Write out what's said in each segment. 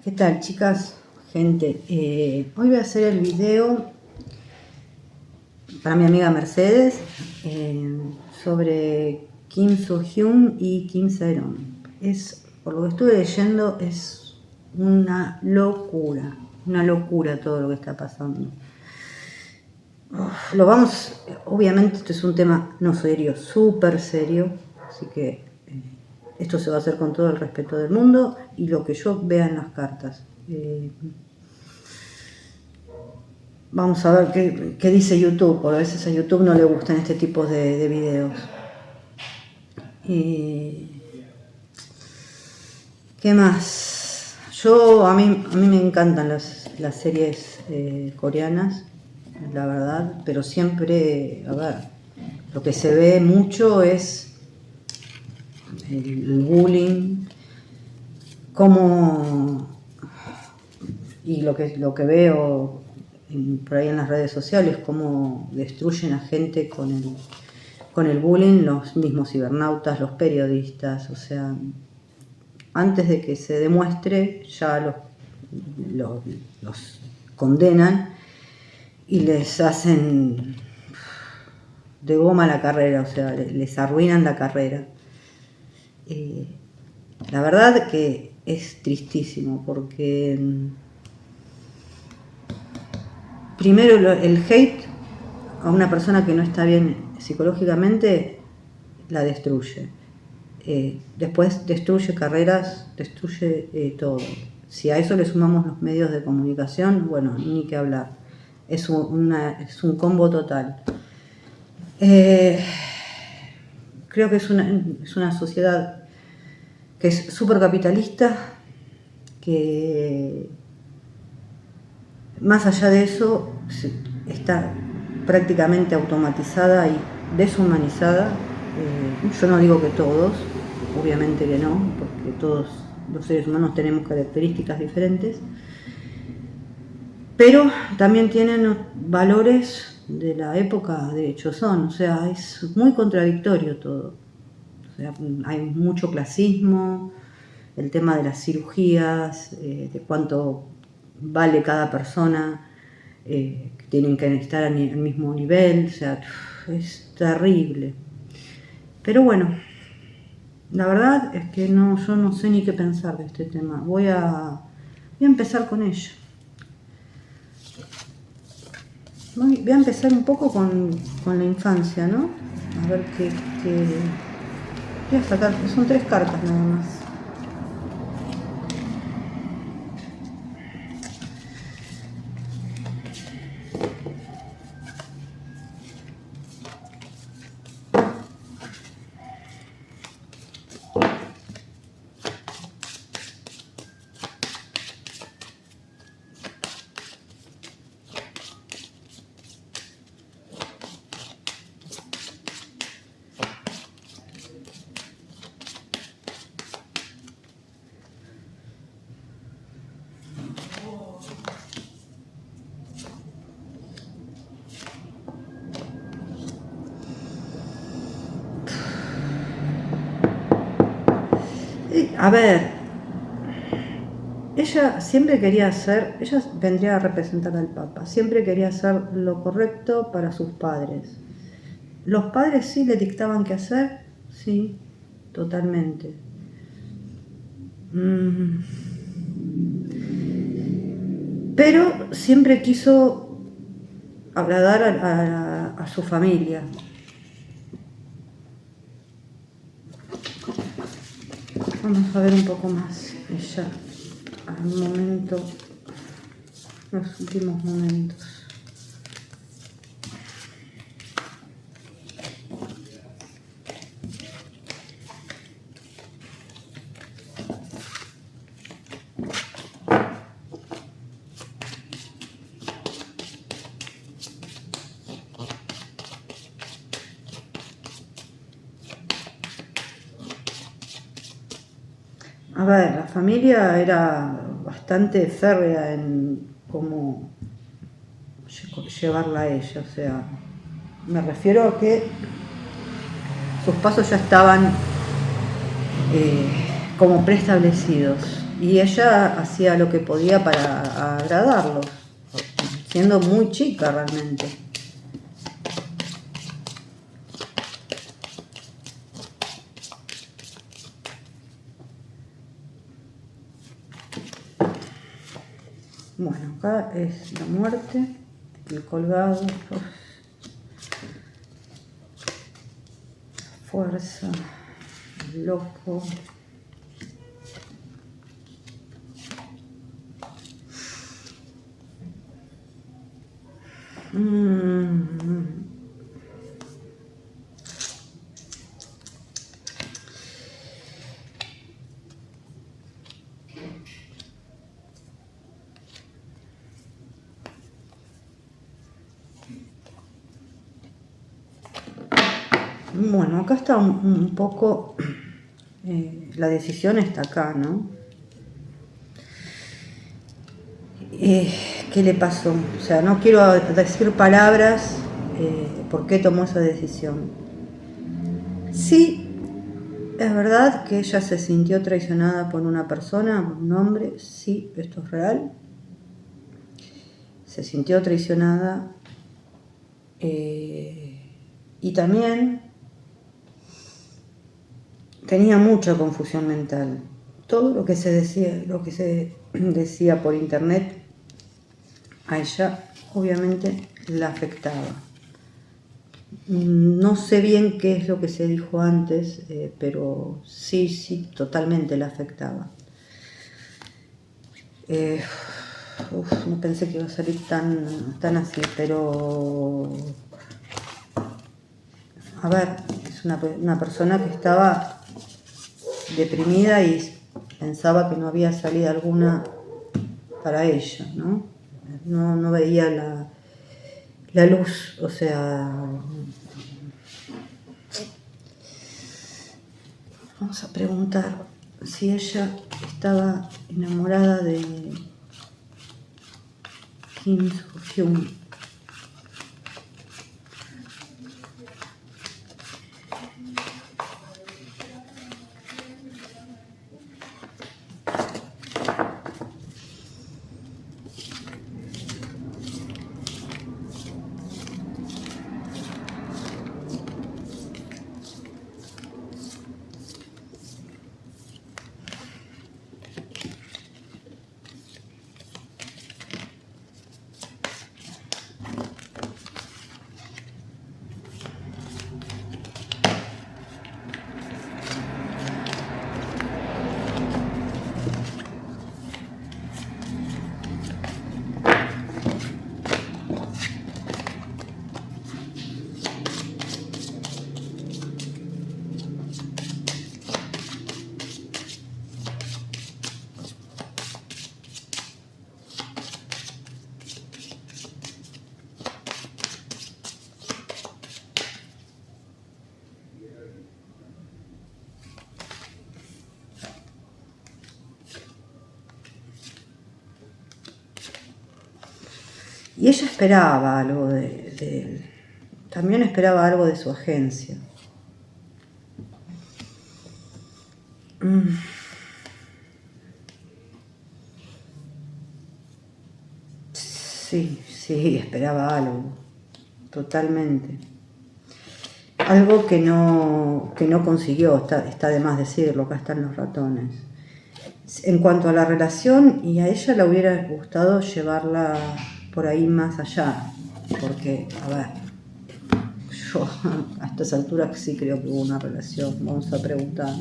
¿Qué tal, chicas? Gente, hoy voy a hacer el video para mi amiga Mercedes sobre Kim So-hyun y Kim Se-ron. Por lo que estuve leyendo, es una locura todo lo que está pasando. Obviamente esto es un tema no serio, súper serio, así que esto se va a hacer con todo el respeto del mundo y lo que yo vea en las cartas. Vamos a ver qué dice YouTube, porque a veces a YouTube no le gustan este tipo de videos. ¿Qué más? A mí me encantan las series coreanas, la verdad, pero siempre, a ver, lo que se ve mucho es el bullying, y lo que veo por ahí en las redes sociales, cómo destruyen a gente con el bullying, los mismos cibernautas, los periodistas, o sea, antes de que se demuestre ya los condenan y les hacen de goma la carrera, o sea, les arruinan la carrera. La verdad que es tristísimo porque primero el hate a una persona que no está bien psicológicamente la destruye. Después destruye carreras, destruye todo. Si a eso le sumamos los medios de comunicación, bueno, ni que hablar. Es un combo total. Creo que es una sociedad que es súper capitalista, que más allá de eso está prácticamente automatizada y deshumanizada. Yo no digo que todos, obviamente que no, porque todos los seres humanos tenemos características diferentes, pero también tienen valores de la época de Joseon, o sea, es muy contradictorio todo. O sea, hay mucho clasismo, el tema de las cirugías, de cuánto vale cada persona, que tienen que estar al mismo nivel, o sea, es terrible. Pero bueno, la verdad es que yo no sé ni qué pensar de este tema. Voy a empezar con ella. Voy a empezar un poco con la infancia, ¿no? A ver qué... Voy a sacar, son 3 cartas nada más. A ver, ella vendría a representar al Papa, siempre quería hacer lo correcto para sus padres. Los padres sí le dictaban qué hacer, sí, totalmente. Pero siempre quiso agradar a su familia. Vamos a ver un poco más ella al momento, los últimos momentos. A ver, la familia era bastante férrea en cómo llevarla a ella, o sea, me refiero a que sus pasos ya estaban como preestablecidos. Y ella hacía lo que podía para agradarlos, siendo muy chica realmente. Bueno, acá es la muerte, el colgado, fuerza, el loco. Bueno, acá está un poco, la decisión está acá, ¿no? ¿Qué le pasó? O sea, no quiero decir palabras, por qué tomó esa decisión. Sí, es verdad que ella se sintió traicionada por una persona, por un hombre, sí, esto es real. Se sintió traicionada y también tenía mucha confusión mental. Todo lo que se decía por internet a ella obviamente la afectaba. No sé bien qué es lo que se dijo antes, pero sí, totalmente la afectaba. No pensé que iba a salir tan así, pero a ver, es una persona que estaba deprimida y pensaba que no había salida alguna para ella, ¿no? No veía la luz, o sea, vamos a preguntar si ella estaba enamorada de Kim So-hyun. Y ella esperaba algo de él. También esperaba algo de su agencia. Sí, esperaba algo. Totalmente. Algo que no consiguió, está de más decirlo, acá están los ratones. En cuanto a la relación, y a ella le hubiera gustado llevarla por ahí más allá, porque, a ver, yo a estas alturas sí creo que hubo una relación, vamos a preguntar.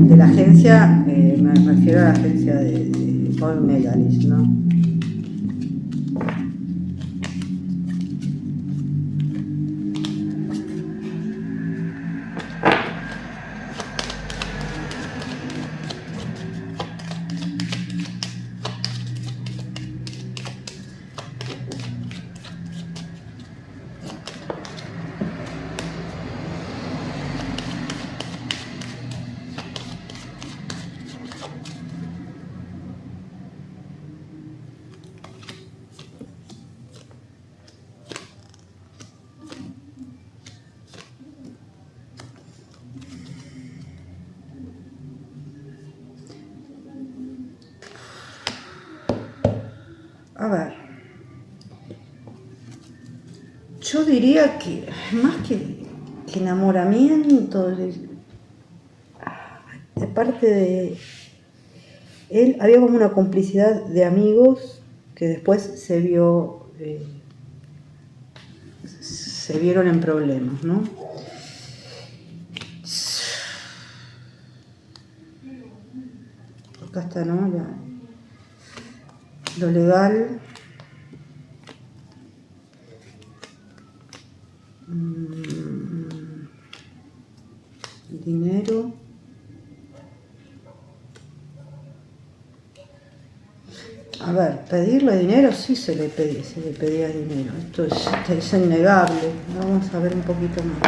De la agencia, me refiero a la agencia de Paul Medalist, ¿no? A ver, yo diría que más que enamoramiento, de parte de él había como una complicidad de amigos que después se vieron en problemas, ¿no? Acá está, ¿no? Lo legal. Dinero. A ver, pedirle dinero sí se le pedía dinero. Esto es innegable. Vamos a ver un poquito más.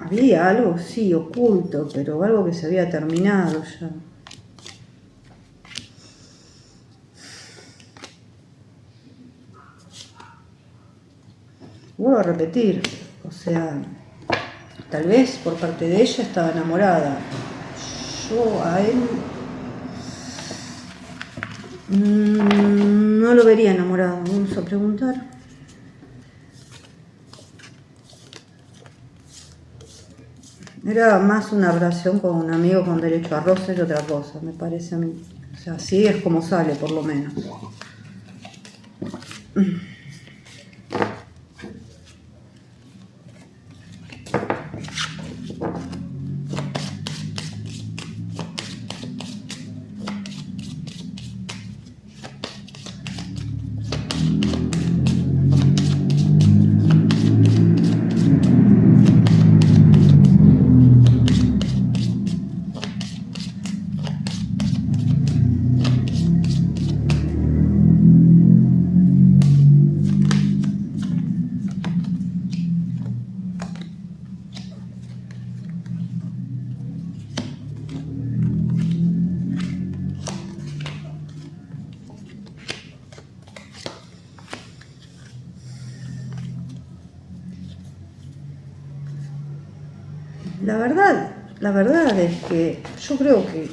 Había algo, sí, oculto, pero algo que se había terminado ya. Vuelvo a repetir, o sea, tal vez por parte de ella estaba enamorada. Yo a él no lo vería enamorado. Vamos a preguntar. Era más una relación con un amigo con derecho a roce que otra cosa, me parece a mí. O sea, así es como sale, por lo menos. La verdad es que yo creo que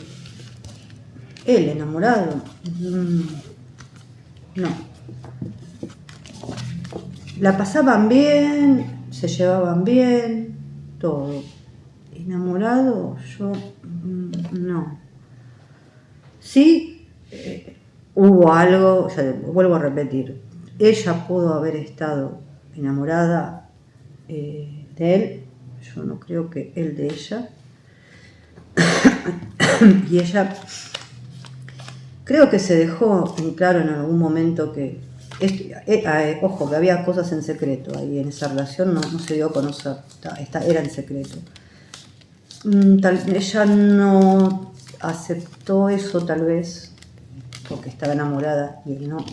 él enamorado, no. La pasaban bien, se llevaban bien, todo. Enamorado, yo no. Sí, hubo algo, o sea, vuelvo a repetir, ella pudo haber estado enamorada de él, yo no creo que él de ella. Y ella creo que se dejó en claro en algún momento que, ojo, que había cosas en secreto ahí en esa relación, no se dio a conocer, era en secreto. Ella no aceptó eso tal vez porque estaba enamorada y él no.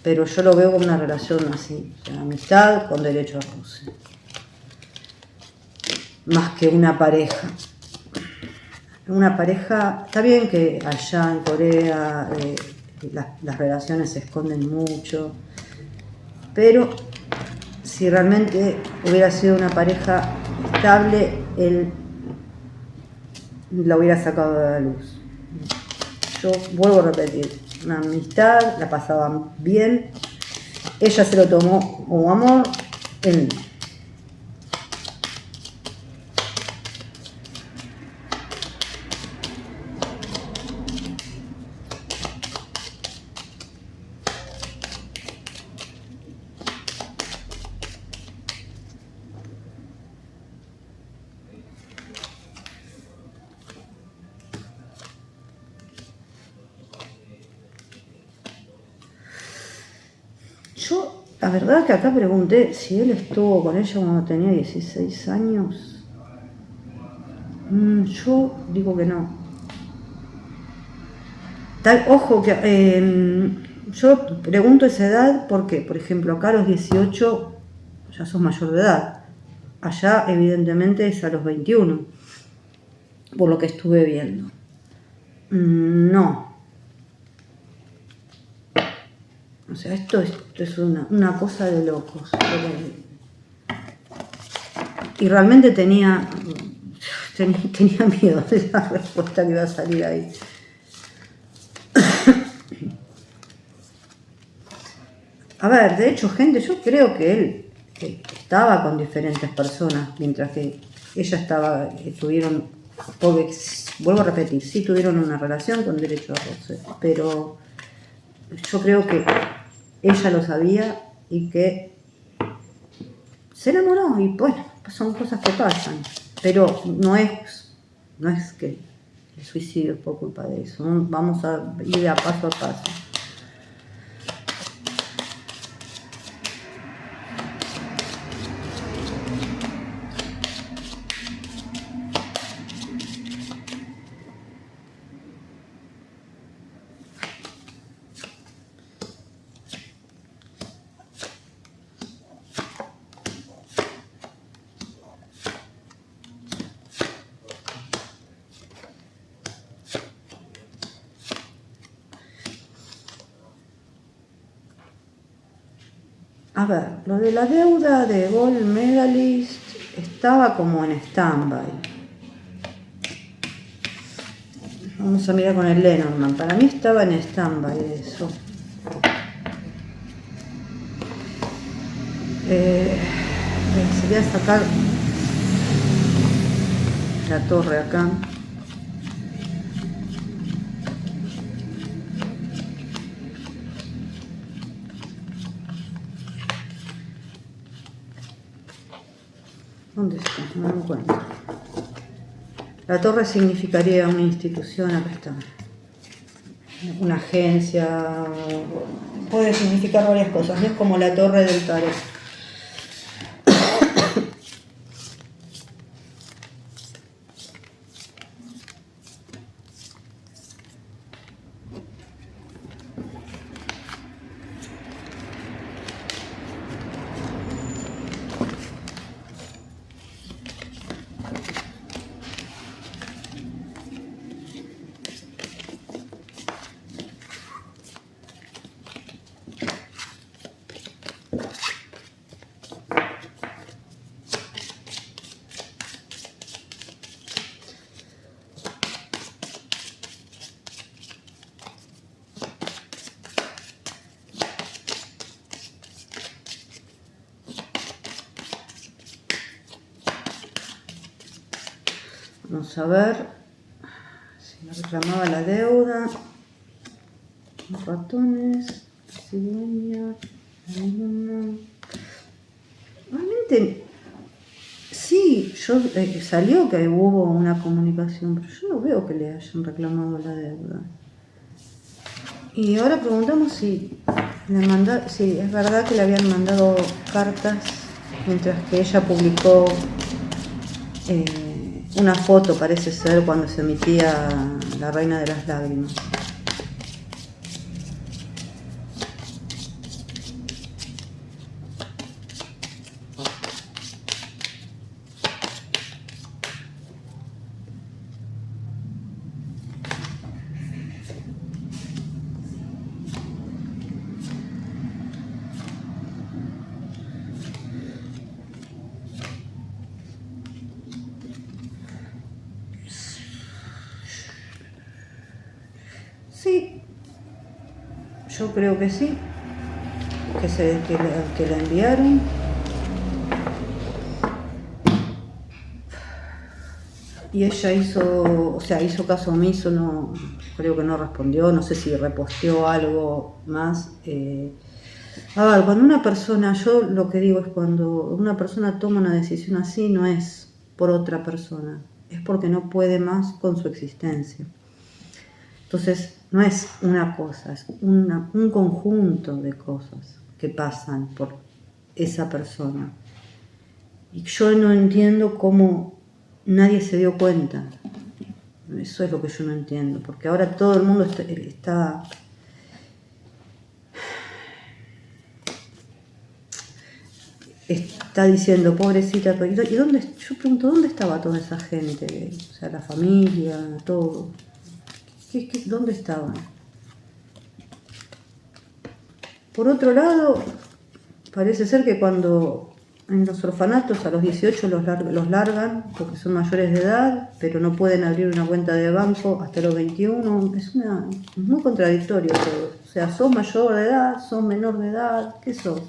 Pero yo lo veo como una relación así, o sea, amistad con derecho a roce. Más que una pareja. Una pareja, está bien que allá en Corea las relaciones se esconden mucho, pero si realmente hubiera sido una pareja estable, él la hubiera sacado de la luz. Yo vuelvo a repetir, una amistad, la pasaban bien, ella se lo tomó como amor, él no. yo, la verdad que acá pregunté si él estuvo con ella cuando tenía 16 años. Yo digo que no. Ojo que yo pregunto esa edad porque, por ejemplo, acá a los 18 ya sos mayor de edad. Allá evidentemente es a los 21, por lo que estuve viendo. No. O sea, esto es una cosa de locos. Y realmente tenía miedo de la respuesta que iba a salir ahí. A ver, de hecho, gente, yo creo que él estaba con diferentes personas, mientras que ella tuvieron, porque, vuelvo a repetir, sí tuvieron una relación con derecho a roce, pero yo creo que ella lo sabía y que se enamoró y bueno, son cosas que pasan, pero no es que el suicidio es por culpa de eso, vamos a ir a paso a paso. A ver, lo de la deuda de Gold Medalist estaba como en stand-by. Vamos a mirar con el Lenormand. Para mí estaba en stand-by eso. Sería sacar la torre acá. ¿Dónde está? No lo encuentro. La torre significaría una institución, acá está. Una agencia, puede significar varias cosas, es como la torre del tarot. Vamos a ver si me reclamaba la deuda. Los ratones, cigüeña, realmente sí, salió que hubo una comunicación, pero yo no veo que le hayan reclamado la deuda. Y ahora preguntamos si es verdad que le habían mandado cartas mientras que ella publicó una foto, parece ser, cuando se emitía La Reina de las Lágrimas. Sí, yo creo que sí, que la enviaron. Y ella hizo caso omiso, no, creo que no respondió, no sé si reposteó algo más. A ver, cuando una persona, yo lo que digo es cuando una persona toma una decisión así, no es por otra persona, es porque no puede más con su existencia. Entonces, no es una cosa, es un conjunto de cosas. que pasan por esa persona. Y yo no entiendo cómo nadie se dio cuenta. Eso es lo que yo no entiendo, porque ahora todo el mundo está diciendo, pobrecita, ¿y dónde? Yo pregunto, ¿dónde estaba toda esa gente? O sea, la familia, todo. ¿Dónde estaban? Por otro lado, parece ser que cuando en los orfanatos a los 18 los largan porque son mayores de edad, pero no pueden abrir una cuenta de banco hasta los 21. Es muy contradictorio todo. O sea, sos mayor de edad, sos menor de edad, ¿qué sos?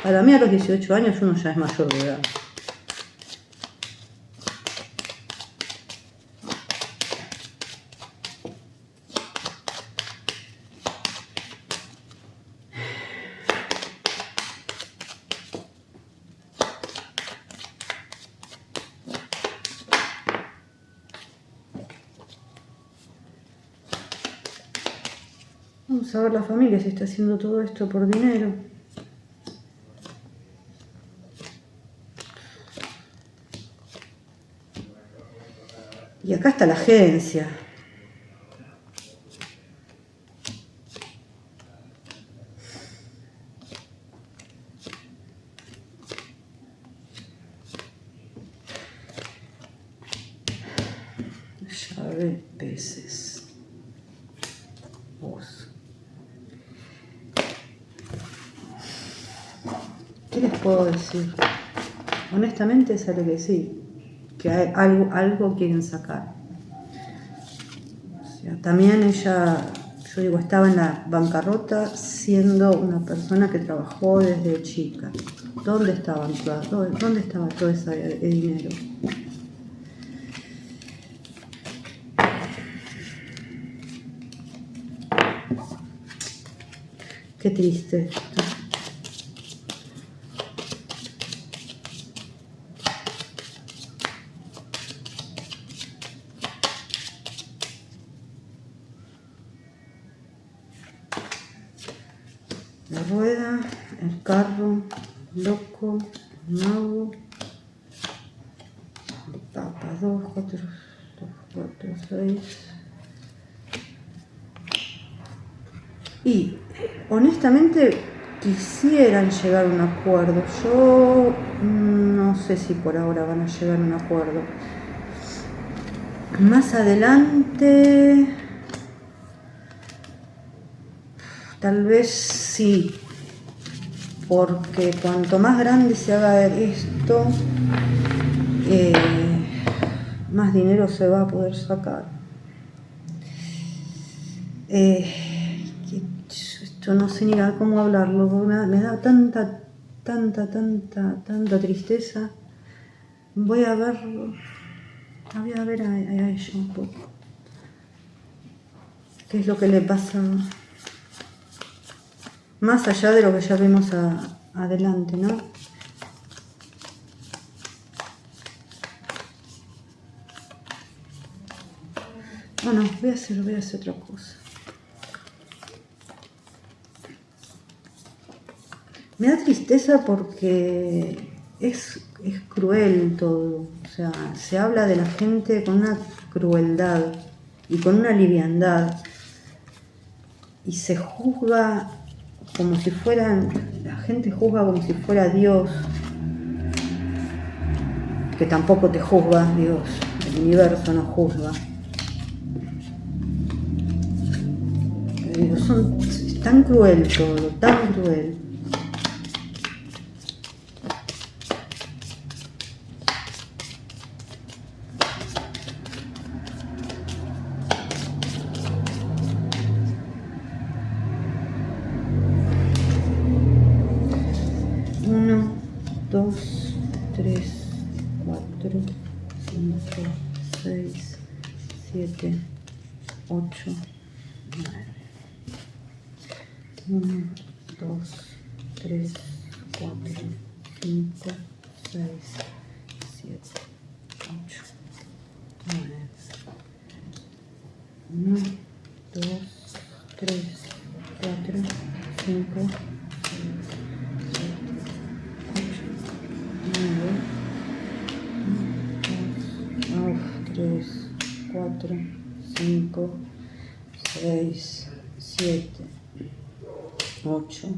Para mí a los 18 años uno ya es mayor de edad. Vamos a ver la familia si está haciendo todo esto por dinero. Y acá está la agencia. Llave peces. Vos. ¿Qué les puedo decir? Honestamente sale que sí, que hay algo quieren sacar. O sea, también ella, yo digo, estaba en la bancarrota siendo una persona que trabajó desde chica. ¿Dónde estaban todas? ¿Dónde estaba todo ese dinero? Qué triste. La rueda, el carro, loco, mago, el papa, 2, 4, 6. Y honestamente quisieran llegar a un acuerdo. Yo no sé si por ahora van a llegar a un acuerdo. Más adelante, tal vez sí, porque cuanto más grande se haga esto, más dinero se va a poder sacar. Esto no sé ni cómo hablarlo, me da tanta tristeza. Voy a ver a ella un poco. ¿Qué es lo que le pasa? Más allá de lo que ya vimos adelante, ¿no? Bueno, voy a hacer otra cosa. Me da tristeza porque es cruel todo. O sea, se habla de la gente con una crueldad y con una liviandad. Y se juzga como si la gente juzga como si fuera Dios, que tampoco te juzga Dios, el universo no juzga. Pero es tan cruel todo, tan cruel. Uno, 2, 3, 4, 5, 6, 7, 8, 9. 1, 2, 3, 4, 5, 6, 7, 8, 9. 1, 2, 3, 4, 5, 6, 3, 4, 5, 6, 7, 8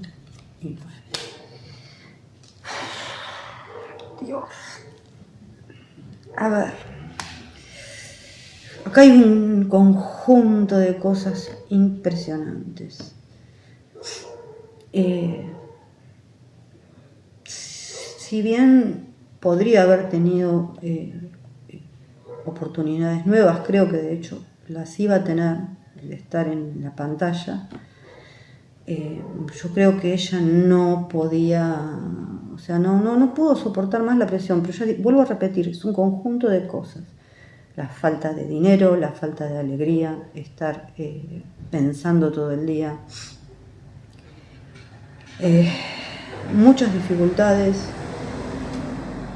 y 9. Dios. A ver. Acá hay un conjunto de cosas impresionantes. Si bien podría haber tenido oportunidades nuevas, creo que de hecho las iba a tener de estar en la pantalla, yo creo que ella no podía, o sea, no pudo soportar más la presión, pero ya vuelvo a repetir, es un conjunto de cosas. La falta de dinero, la falta de alegría, estar pensando todo el día, muchas dificultades,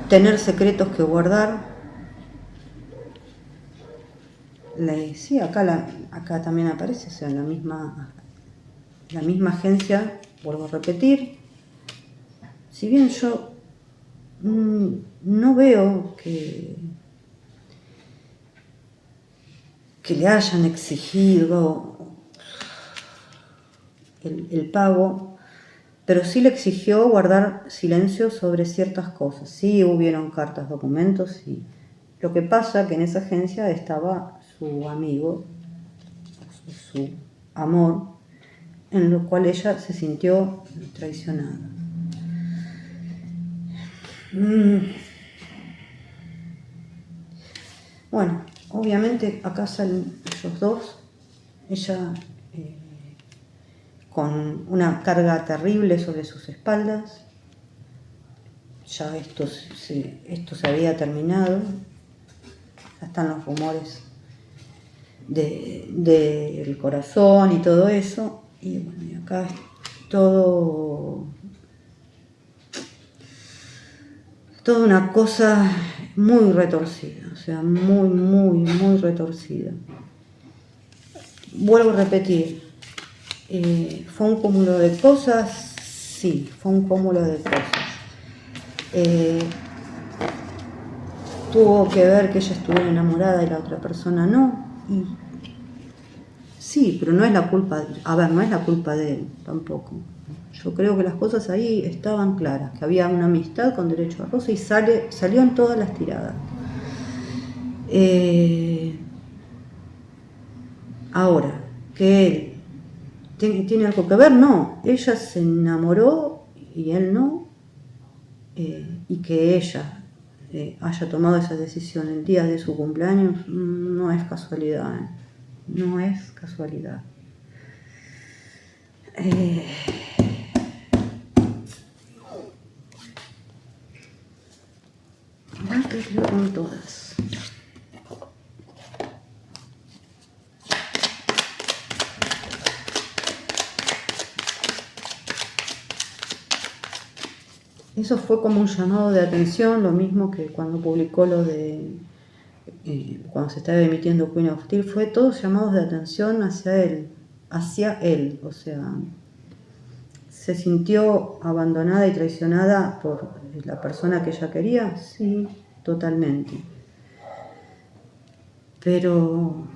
tener secretos que guardar. Sí, acá también aparece, o sea, la misma agencia, vuelvo a repetir. Si bien yo no veo que le hayan exigido el pago, pero sí le exigió guardar silencio sobre ciertas cosas. Sí hubieron cartas, documentos, y lo que pasa que en esa agencia estaba su amigo, su amor, en lo cual ella se sintió traicionada. Bueno, obviamente acá salen ellos dos, ella con una carga terrible sobre sus espaldas. Ya esto se había terminado, ya están los rumores del corazón y todo eso, y bueno, y acá es toda una cosa muy retorcida, o sea, muy retorcida. Vuelvo a repetir, ¿fue un cúmulo de cosas? Sí, fue un cúmulo de cosas. Tuvo que ver que ella estuviera enamorada y la otra persona no, y sí, pero no es la culpa, no es la culpa de él tampoco. Yo creo que las cosas ahí estaban claras, que había una amistad con derecho a roce y salió en todas las tiradas. Ahora, que él tiene algo que ver, no, ella se enamoró y él no, y que ella haya tomado esa decisión el día de su cumpleaños no es casualidad, no es casualidad. Creo con todas. Eso fue como un llamado de atención, lo mismo que cuando publicó lo de cuando se estaba emitiendo Queen of Steel, fue todos llamados de atención hacia él, o sea, se sintió abandonada y traicionada por la persona que ella quería, sí, totalmente. Pero,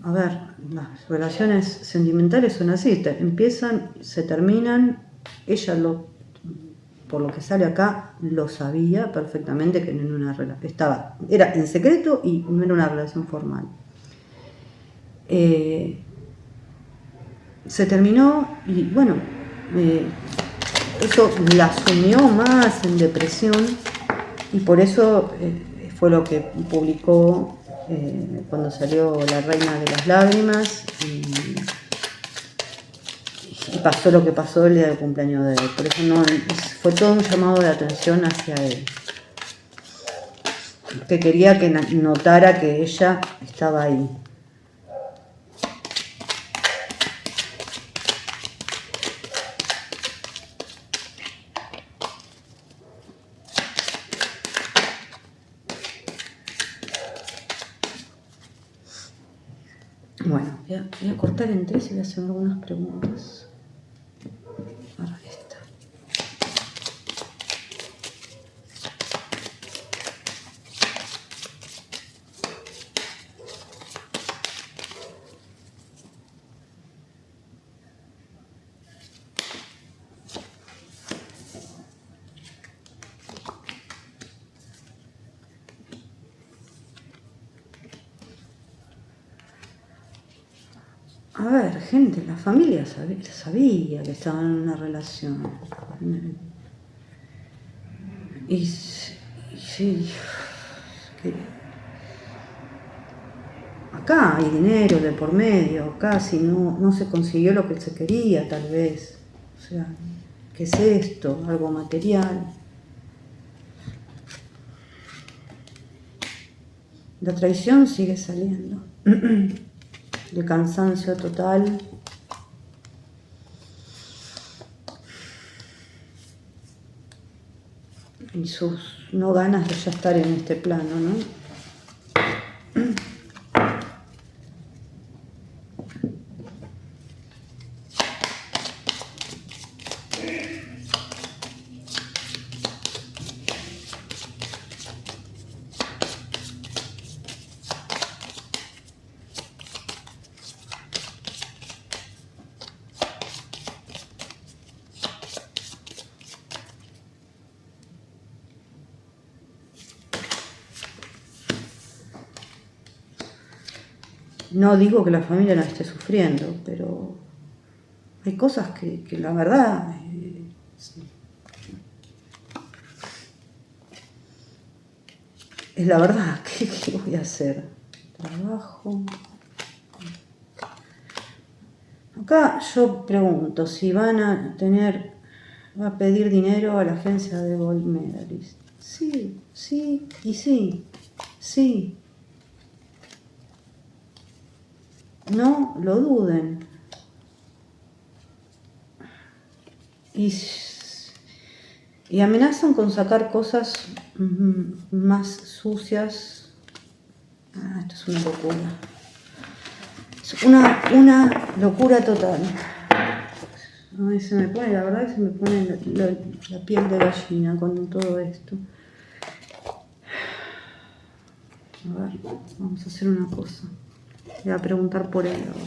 a ver, las relaciones sentimentales son así, empiezan, se terminan, ella por lo que sale acá, lo sabía perfectamente que no era una relación, era en secreto y no era una relación formal. Se terminó y bueno, eso la sumió más en depresión y por eso fue lo que publicó cuando salió La Reina de las Lágrimas y pasó lo que pasó el día del cumpleaños de él. Por eso fue todo un llamado de atención hacia él, que quería que notara que ella estaba ahí. Bueno, voy a cortar en 3 y voy a hacer algunas preguntas. Ahora esta. a ver, gente, la familia sabía que estaban en una relación. Y sí, acá hay dinero de por medio, acá si no se consiguió lo que se quería, tal vez. O sea, ¿qué es esto? Algo material. La traición sigue saliendo. El cansancio total. Y sus no ganas de ya estar en este plano, ¿no? No digo que la familia no esté sufriendo, pero hay cosas que la verdad es la verdad. ¿Qué voy a hacer? Trabajo. Acá yo pregunto si va a pedir dinero a la agencia de Gold Medalist. Sí, sí y sí. Sí. No lo duden. Y amenazan con sacar cosas más sucias. Esto es una locura. Es una locura total. A mí se me pone, la verdad que se me pone la piel de gallina con todo esto. A ver, vamos a hacer una cosa. Voy a preguntar por él ahora.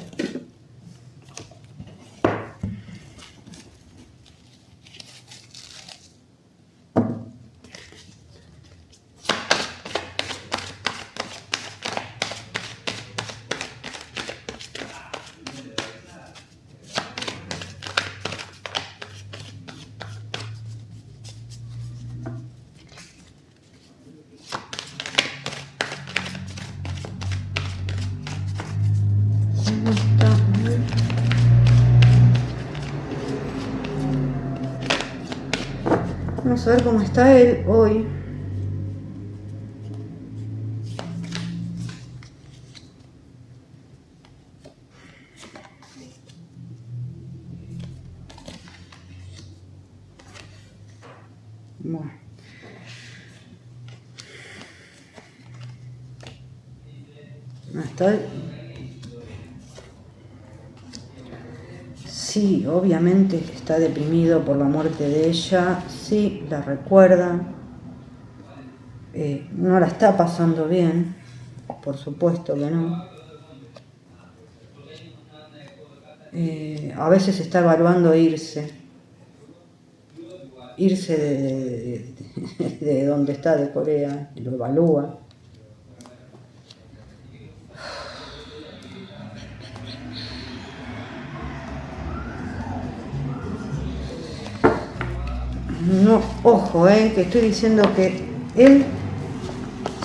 Vamos a ver cómo está él hoy. Bueno. Está. Sí, obviamente está deprimido por la muerte de ella. Sí, la recuerda. No la está pasando bien. Por supuesto que no. A veces está evaluando irse de donde está, de Corea, y lo evalúa. No, ojo, que estoy diciendo que él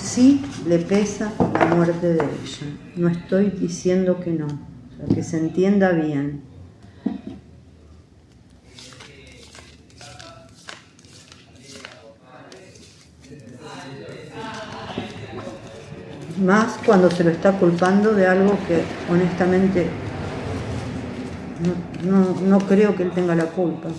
sí le pesa la muerte de ella. No estoy diciendo que no, o sea, que se entienda bien. Más cuando se lo está culpando de algo que honestamente no creo que él tenga la culpa.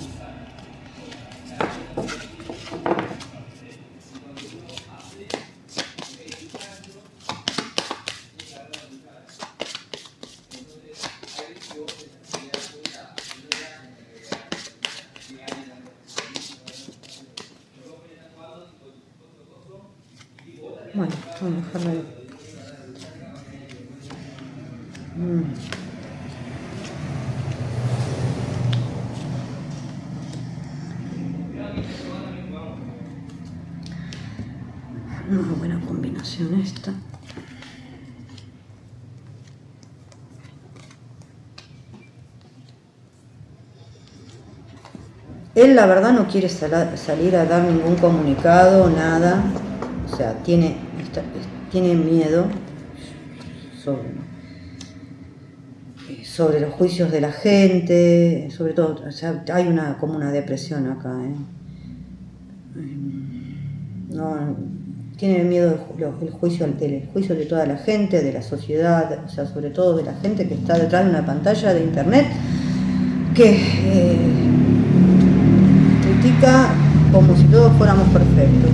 Bueno, vamos a dejarlo ahí. Una buena combinación esta. Él la verdad no quiere salir a dar ningún comunicado, nada. O sea, tiene miedo sobre los juicios de la gente, sobre todo. O sea, hay como una depresión acá. No, tiene miedo del juicio de toda la gente, de la sociedad, o sea, sobre todo de la gente que está detrás de una pantalla de internet, que critica como si todos fuéramos perfectos.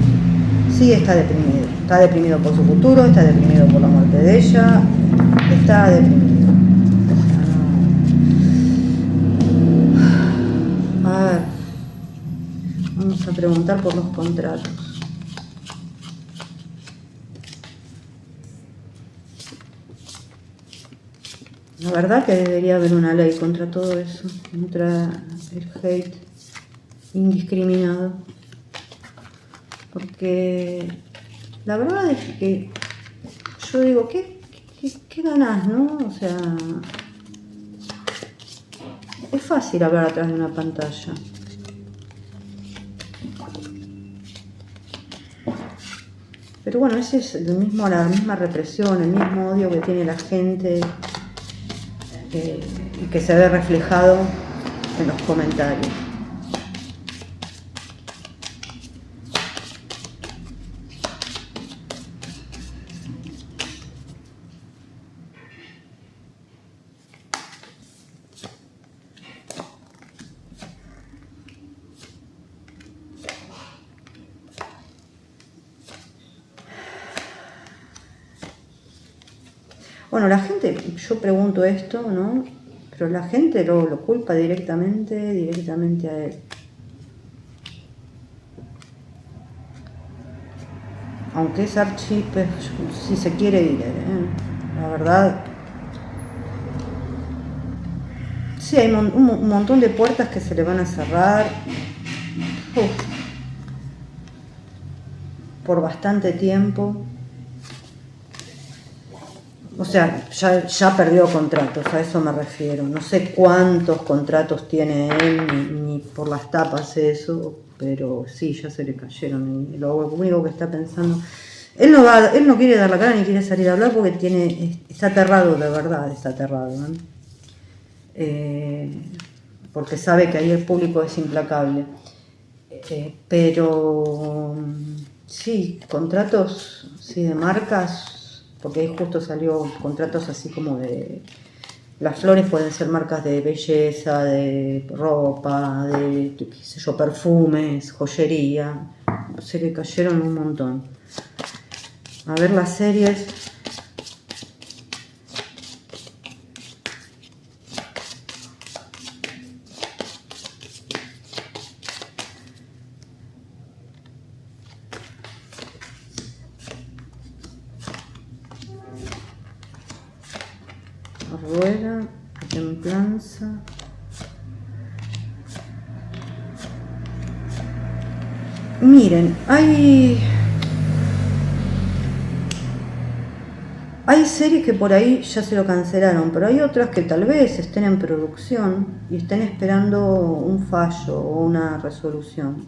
Sí, está deprimido por su futuro, está deprimido por la muerte de ella, está deprimido. A ver, vamos a preguntar por los contratos. La verdad que debería haber una ley contra todo eso, contra el hate indiscriminado. Porque la verdad es que yo digo, ¿qué ganás, no? O sea, es fácil hablar atrás de una pantalla. Pero bueno, ese es la misma represión, el mismo odio que tiene la gente y que se ve reflejado en los comentarios. Bueno, la gente, yo pregunto esto, ¿no? Pero la gente lo culpa directamente a él. Aunque es si se quiere ir, la verdad. Sí, hay un montón de puertas que se le van a cerrar por bastante tiempo. O sea, ya perdió contratos, a eso me refiero. No sé cuántos contratos tiene él, ni por las tapas eso, pero sí, ya se le cayeron. Y lo único que está pensando... Él no quiere dar la cara ni quiere salir a hablar porque está aterrado, de verdad, está aterrado, ¿no? Porque sabe que ahí el público es implacable. Pero sí, contratos de marcas... Porque ahí justo salió contratos así como de... Las flores pueden ser marcas de belleza, de ropa, de, qué sé yo, perfumes, joyería. Se le cayeron un montón. A ver las series. Rueda, templanza. Miren, hay series que por ahí ya se lo cancelaron, pero hay otras que tal vez estén en producción y estén esperando un fallo o una resolución,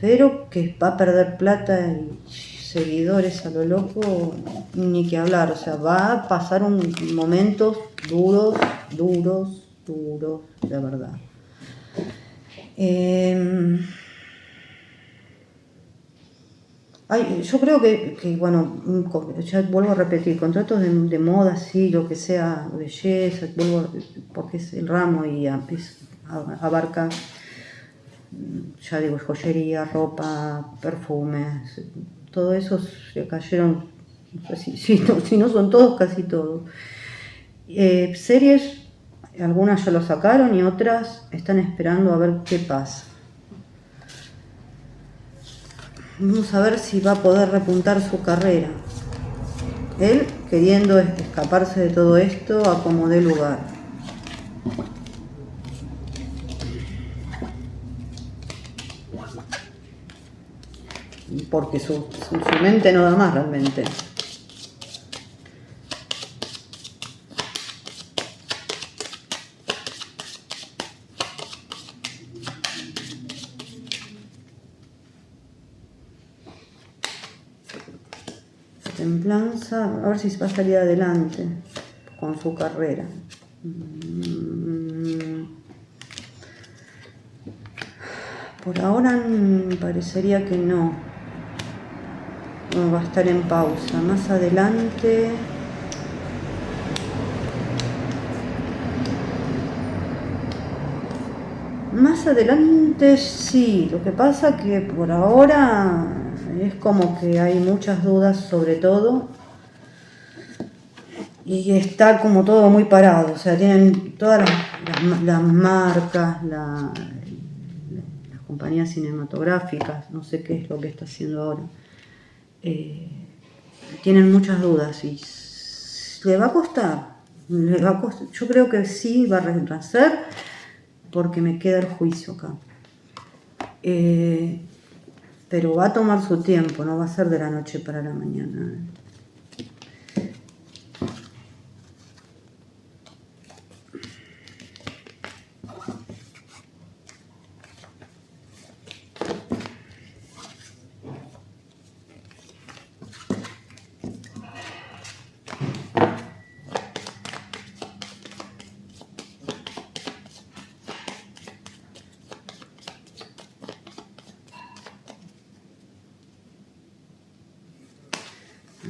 pero que va a perder plata y seguidores a lo loco, ni que hablar. O sea, va a pasar momentos duros, de verdad. Yo creo que, bueno, ya vuelvo a repetir, contratos de moda, sí, lo que sea, belleza, porque es el ramo y abarca, ya digo, joyería, ropa, perfumes, todo eso se cayeron, si no son todos, casi todos. Series, algunas ya lo sacaron y otras están esperando a ver qué pasa. Vamos a ver si va a poder repuntar su carrera. Él queriendo escaparse de todo esto a como dé lugar. Porque su mente no da más realmente. templanza, a ver si va a salir adelante con su carrera. Por ahora parecería que no. Va a estar en pausa. Más adelante. Más adelante sí. Lo que pasa que por ahora es como que hay muchas dudas sobre todo. Y está como todo muy parado. O sea, tienen todas las marcas, las compañías cinematográficas, no sé qué es lo que está haciendo ahora. Tienen muchas dudas y le va a costar. Yo creo que sí va a renacer porque me queda el juicio acá. Pero va a tomar su tiempo, no va a ser de la noche para la mañana.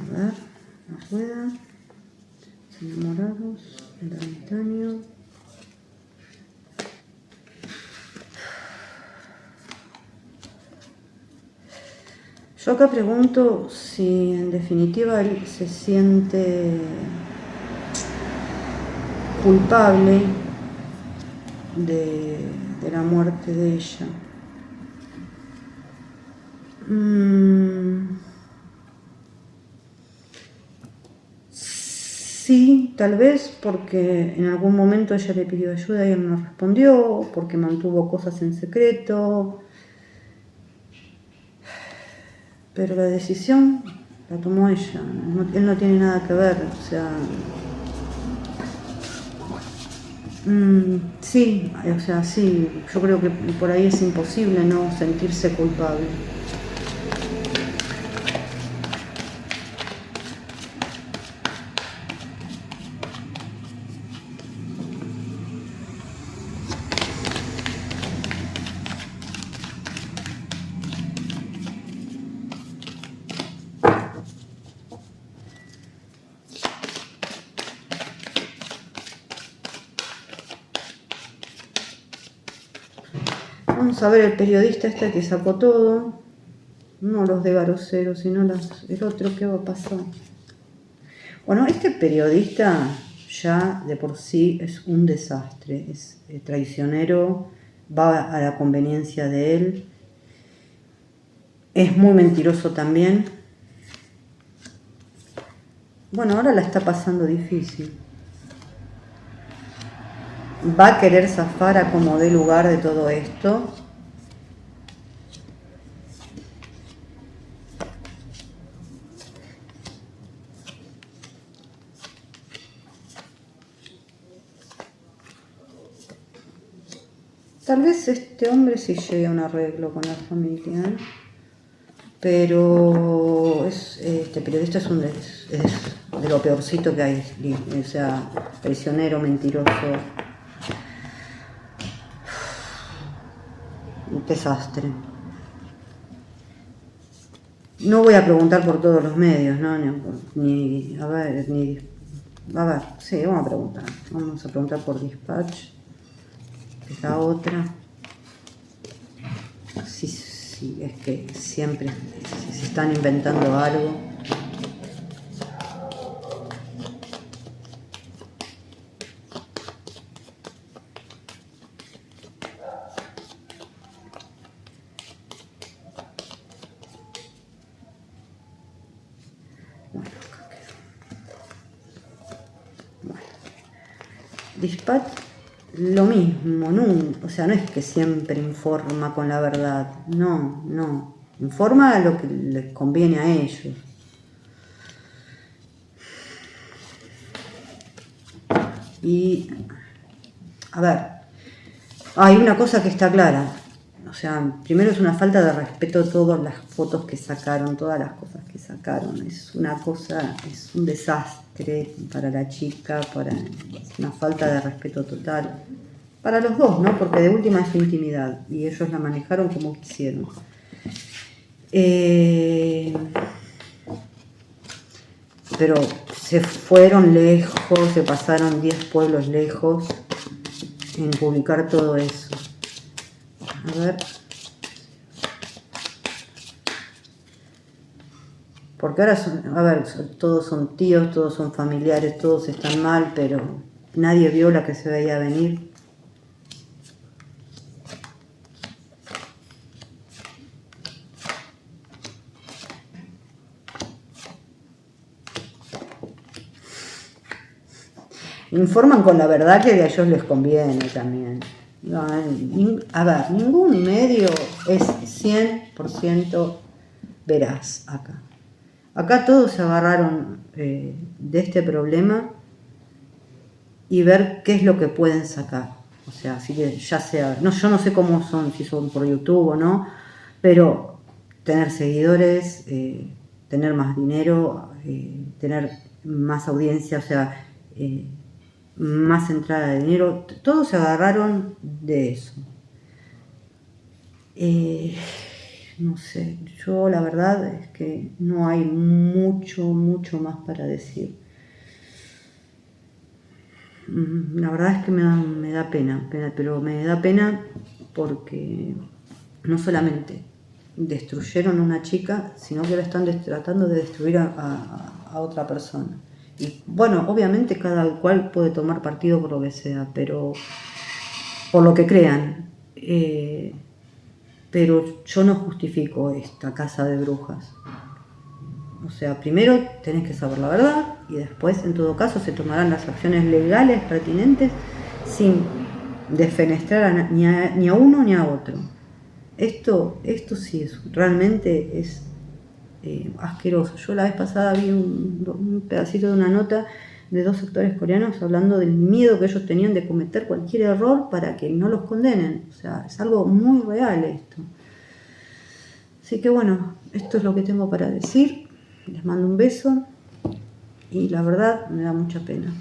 A ver, la rueda, enamorados, el ermitaño. Yo acá pregunto si en definitiva él se siente culpable de la muerte de ella. Sí, tal vez porque en algún momento ella le pidió ayuda y él no respondió, porque mantuvo cosas en secreto. Pero la decisión la tomó ella, él no tiene nada que ver, o sea... sí, o sea, sí, yo creo que por ahí es imposible no sentirse culpable. Vamos a ver el periodista este que sacó todo, no los de Garocero, sino el otro, ¿qué va a pasar? Bueno, este periodista ya de por sí es un desastre, es traicionero, va a la conveniencia de él, es muy mentiroso también. Bueno, ahora la está pasando difícil. Va a querer zafar a como dé lugar de todo esto. Tal vez este hombre sí llegue a un arreglo con la familia, ¿eh? Pero este periodista es de lo peorcito que hay, o sea, traicionero, mentiroso, un desastre. No voy a preguntar por todos los medios, ¿no? A ver, sí, vamos a preguntar por Dispatch, que es la otra. Sí, es que siempre se están inventando algo. Dispatch, lo mismo, o sea, no es que siempre informa con la verdad, no, informa lo que les conviene a ellos. Y, a ver, hay una cosa que está clara, o sea, primero es una falta de respeto todas las fotos que sacaron, todas las cosas que sacaron. Es una cosa, es un desastre para la chica, es una falta de respeto total. Para los dos, ¿no? Porque de última es su intimidad y ellos la manejaron como quisieron. Pero se fueron lejos, se pasaron 10 pueblos lejos en publicar todo eso. A ver. Porque ahora todos son tíos, todos son familiares, todos están mal, pero nadie vio la que se veía venir. Informan con la verdad que a ellos les conviene también. No, ningún medio es 100% veraz acá. Acá todos se agarraron de este problema y ver qué es lo que pueden sacar. O sea, así que ya sea, no, yo no sé cómo son, si son por YouTube o no, pero tener seguidores, tener más dinero, tener más audiencia, o sea, más entrada de dinero, todos se agarraron de eso. No sé, yo la verdad es que no hay mucho más para decir. La verdad es que me da pena, pero me da pena porque no solamente destruyeron a una chica, sino que la están tratando de destruir a otra persona. Y bueno, obviamente cada cual puede tomar partido por lo que sea, pero por lo que crean. Pero yo no justifico esta casa de brujas. O sea, primero tenés que saber la verdad y después, en todo caso, se tomarán las acciones legales pertinentes sin defenestrar ni a uno ni a otro. Esto sí realmente es asqueroso. Yo la vez pasada vi un pedacito de una nota de 2 actores coreanos hablando del miedo que ellos tenían de cometer cualquier error para que no los condenen. O sea, es algo muy real esto. Así que bueno, esto es lo que tengo para decir. Les mando un beso y la verdad me da mucha pena.